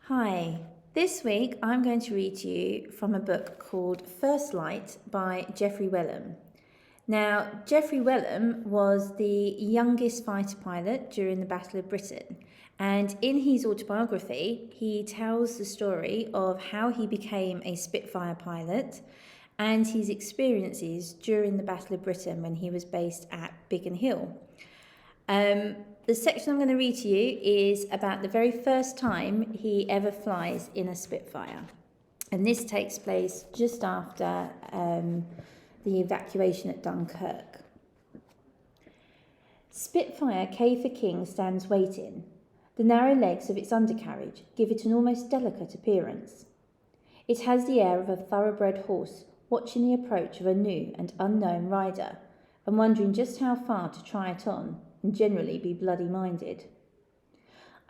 Hi, this week I'm going to read to you from a book called First Light by Geoffrey Wellham. Now, Geoffrey Wellham was the youngest fighter pilot during the Battle of Britain, and in his autobiography, he tells the story of how he became a Spitfire pilot and his experiences during the Battle of Britain when he was based at Biggin Hill. The section I'm going to read to you is about the very first time he ever flies in a Spitfire. And this takes place just after the evacuation at Dunkirk. Spitfire K for King stands waiting. The narrow legs of its undercarriage give it an almost delicate appearance. It has the air of a thoroughbred horse watching the approach of a new and unknown rider and wondering just how far to try it on and generally be bloody-minded.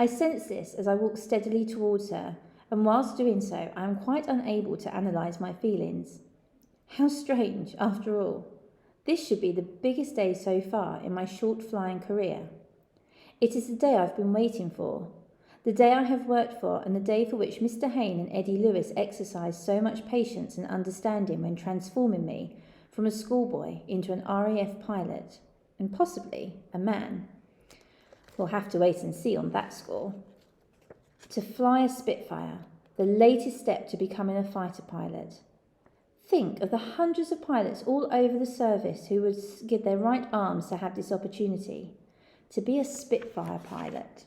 I sense this as I walk steadily towards her, and whilst doing so, I am quite unable to analyse my feelings. How strange, after all. This should be the biggest day so far in my short flying career. It is the day I've been waiting for, the day I have worked for, and the day for which Mr. Hayne and Eddie Lewis exercised so much patience and understanding when transforming me from a schoolboy into an RAF pilot, and possibly a man. We'll have to wait and see on that score. To fly a Spitfire, the latest step to becoming a fighter pilot. Think of the hundreds of pilots all over the service who would give their right arms to have this opportunity, to be a Spitfire pilot.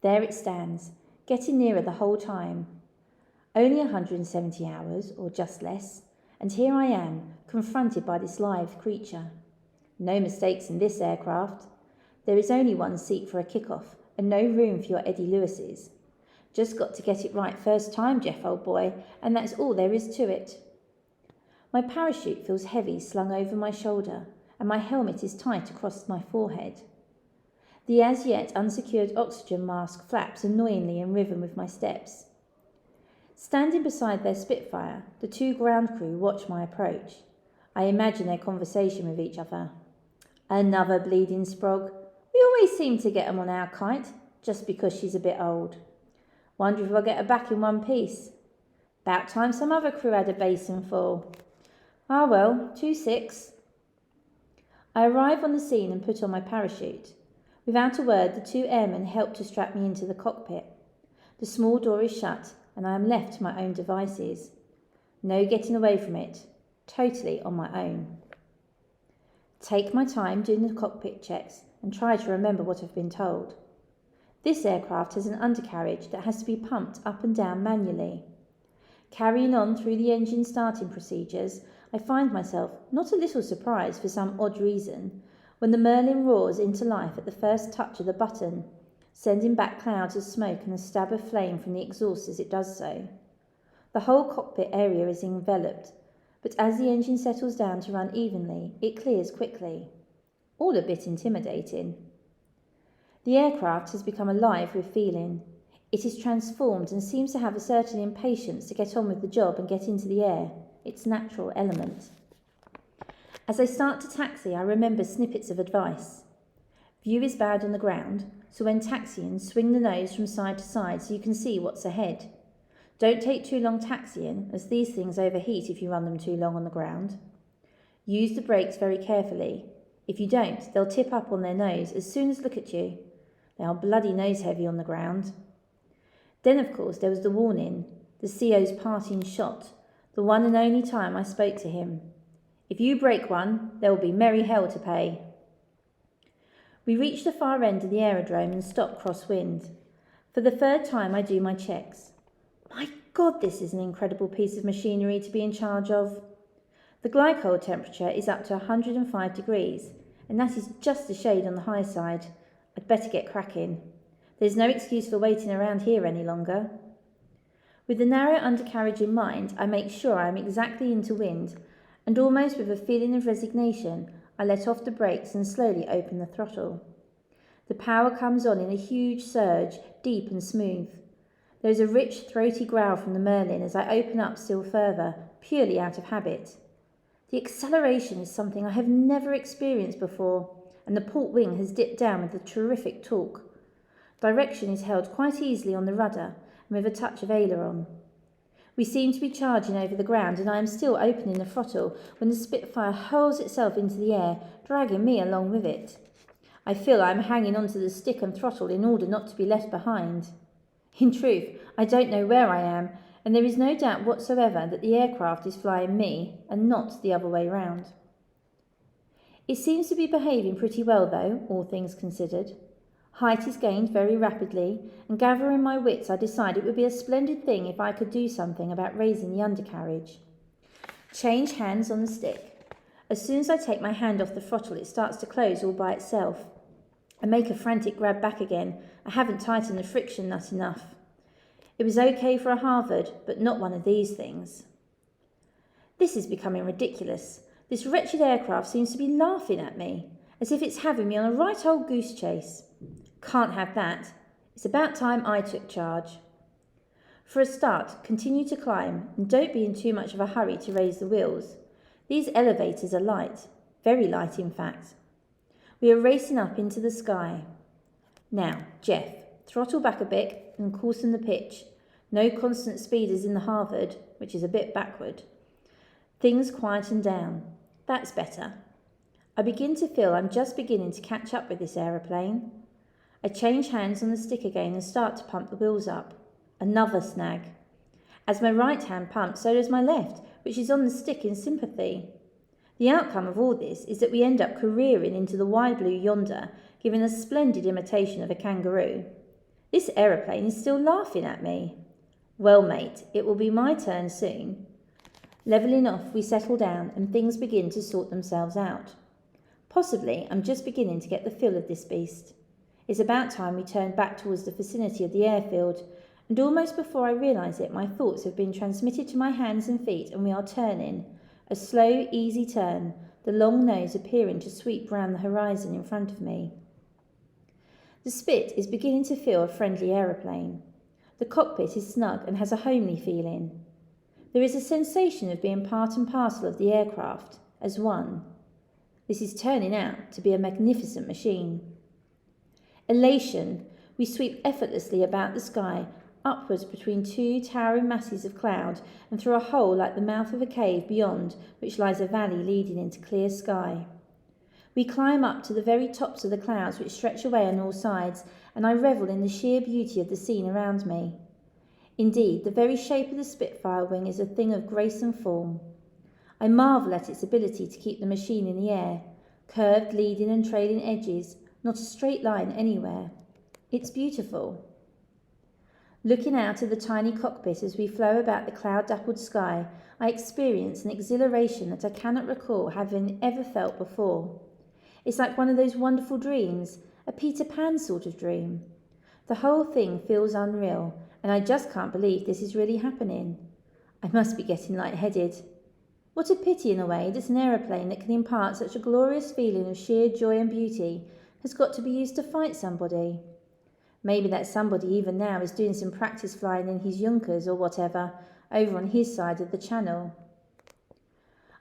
There it stands, getting nearer the whole time. Only 170 hours, or just less, and here I am, confronted by this live creature. No mistakes in this aircraft. There is only one seat for a kick-off and no room for your Eddie Lewis's. Just got to get it right first time, Jeff, old boy, and that's all there is to it. My parachute feels heavy slung over my shoulder, and my helmet is tight across my forehead. The as yet unsecured oxygen mask flaps annoyingly in rhythm with my steps. Standing beside their Spitfire, the two ground crew watch my approach. I imagine their conversation with each other. Another bleeding sprog. We always seem to get 'em on our kite, just because she's a bit old. Wonder if I'll get her back in one piece. About time some other crew had a basin full. Ah well, 2-6. I arrive on the scene and put on my parachute. Without a word, the two airmen help to strap me into the cockpit. The small door is shut, and I am left to my own devices. No getting away from it. Totally on my own. Take my time doing the cockpit checks and try to remember what I've been told. This aircraft has an undercarriage that has to be pumped up and down manually. Carrying on through the engine starting procedures, I find myself not a little surprised for some odd reason when the Merlin roars into life at the first touch of the button, sending back clouds of smoke and a stab of flame from the exhaust as it does so. The whole cockpit area is enveloped, but as the engine settles down to run evenly, it clears quickly. All a bit intimidating. The aircraft has become alive with feeling. It is transformed and seems to have a certain impatience to get on with the job and get into the air, its natural element. As I start to taxi, I remember snippets of advice. View is bad on the ground, so when taxiing, swing the nose from side to side so you can see what's ahead. Don't take too long taxiing, as these things overheat if you run them too long on the ground. Use the brakes very carefully. If you don't, they'll tip up on their nose as soon as look at you. They are bloody nose heavy on the ground. Then, of course, there was the warning, the CO's parting shot, the one and only time I spoke to him. If you break one, there will be merry hell to pay. We reach the far end of the aerodrome and stop crosswind. For the third time, I do my checks. My God, this is an incredible piece of machinery to be in charge of. The glycol temperature is up to 105 degrees, and that is just a shade on the high side. I'd better get cracking. There's no excuse for waiting around here any longer. With the narrow undercarriage in mind, I make sure I am exactly into wind, and almost with a feeling of resignation, I let off the brakes and slowly open the throttle. The power comes on in a huge surge, deep and smooth. There is a rich, throaty growl from the Merlin as I open up still further, purely out of habit. The acceleration is something I have never experienced before, and the port wing has dipped down with a terrific torque. Direction is held quite easily on the rudder and with a touch of aileron. We seem to be charging over the ground, and I am still opening the throttle when the Spitfire hurls itself into the air, dragging me along with it. I feel I am hanging onto the stick and throttle in order not to be left behind. In truth, I don't know where I am, and there is no doubt whatsoever that the aircraft is flying me and not the other way round. It seems to be behaving pretty well though, all things considered. Height is gained very rapidly, and gathering my wits, I decide it would be a splendid thing if I could do something about raising the undercarriage. Change hands on the stick. As soon as I take my hand off the throttle, it starts to close all by itself. I make a frantic grab back again. I haven't tightened the friction nut enough. It was okay for a Harvard, but not one of these things. This is becoming ridiculous. This wretched aircraft seems to be laughing at me, as if it's having me on a right old goose chase. Can't have that. It's about time I took charge. For a start, continue to climb, and don't be in too much of a hurry to raise the wheels. These elevators are light, very light in fact. We are racing up into the sky. Now, Jeff, throttle back a bit and coarsen the pitch. No constant speeders in the Harvard, which is a bit backward. Things quieten down. That's better. I begin to feel I'm just beginning to catch up with this aeroplane. I change hands on the stick again and start to pump the wheels up. Another snag. As my right hand pumps, so does my left, which is on the stick in sympathy. The outcome of all this is that we end up careering into the wide blue yonder, giving a splendid imitation of a kangaroo. This aeroplane is still laughing at me. Well, mate, it will be my turn soon. Levelling off, we settle down and things begin to sort themselves out. Possibly I'm just beginning to get the feel of this beast. It's about time we turned back towards the vicinity of the airfield, and almost before I realise it, my thoughts have been transmitted to my hands and feet, and we are turning. A slow, easy turn, the long nose appearing to sweep round the horizon in front of me. The Spit is beginning to feel a friendly aeroplane. The cockpit is snug and has a homely feeling. There is a sensation of being part and parcel of the aircraft, as one. This is turning out to be a magnificent machine. Elation, we sweep effortlessly about the sky, upwards between two towering masses of cloud, and through a hole like the mouth of a cave beyond, which lies a valley leading into clear sky. We climb up to the very tops of the clouds which stretch away on all sides, and I revel in the sheer beauty of the scene around me. Indeed, the very shape of the Spitfire wing is a thing of grace and form. I marvel at its ability to keep the machine in the air, curved leading and trailing edges, not a straight line anywhere. It's beautiful. Looking out of the tiny cockpit as we flow about the cloud-dappled sky, I experience an exhilaration that I cannot recall having ever felt before. It's like one of those wonderful dreams, a Peter Pan sort of dream. The whole thing feels unreal, and I just can't believe this is really happening. I must be getting lightheaded. What a pity, in a way, that an aeroplane that can impart such a glorious feeling of sheer joy and beauty has got to be used to fight somebody. Maybe that somebody even now is doing some practice flying in his Junkers or whatever, over on his side of the channel.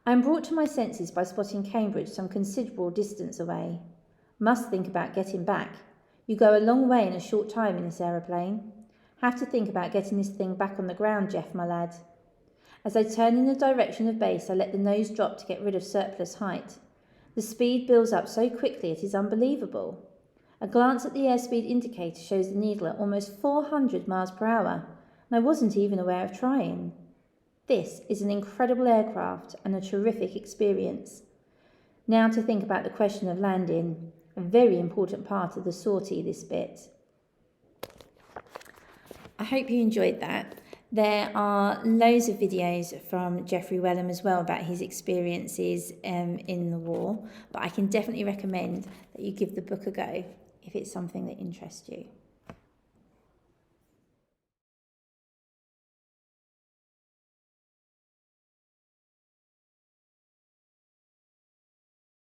I am brought to my senses by spotting Cambridge some considerable distance away. Must think about getting back. You go a long way in a short time in this aeroplane. Have to think about getting this thing back on the ground, Jeff, my lad. As I turn in the direction of base, I let the nose drop to get rid of surplus height. The speed builds up so quickly it is unbelievable. A glance at the airspeed indicator shows the needle at almost 400 miles per hour, and I wasn't even aware of trying. This is an incredible aircraft and a terrific experience. Now to think about the question of landing, a very important part of the sortie, this bit. I hope you enjoyed that. There are loads of videos from Geoffrey Wellham as well about his experiences in the war, but I can definitely recommend that you give the book a go if it's something that interests you.